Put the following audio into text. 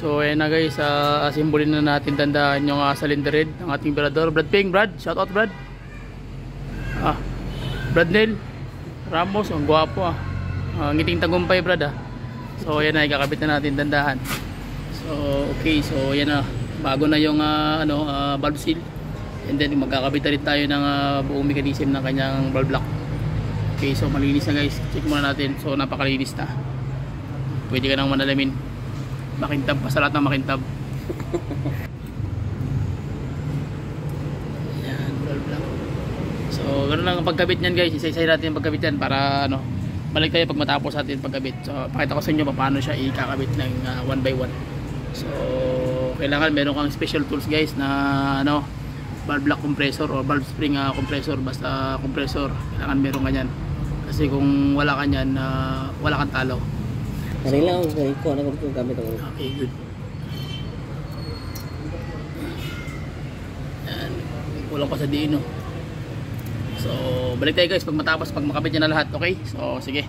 So ayan na guys, asimbolin na natin, tandaan yung cylinder head ng ating Virador. Brad Ping, Brad, shout out Brad. Brad Neil Ramos, ang gwapo ngiting tagumpay Brad So ayan na, ikakabit na natin, tandaan. So okay, so ayan na, bago na yung valve seal. And then magkakabit na rin tayo ng buong mechanism ng kanyang valve block. Okay, so malinis na guys, check muna natin. So napakalinis na, pwede ka nang manalamin. Makintab pa sa lahat ng makintab. Yan, valve block. So ganoon lang ang pagkabit niyan guys, isa-isa natin ang pagkabit yan para balik tayo pag matapos natin pagkabit. So pakita ko sa inyo paano siya ikakabit ng one by one. So kailangan meron kang special tools guys na valve block compressor o valve spring compressor, basta compressor kailangan meron ganyan. Kasi kung wala ka niyan, wala kang talo. Kani lang ko na kung gamit ako. Okay, good. Yan, kulang pa sa diin So balik tayo guys pag matapos, pag makabit niya na lahat. Okay, so sige.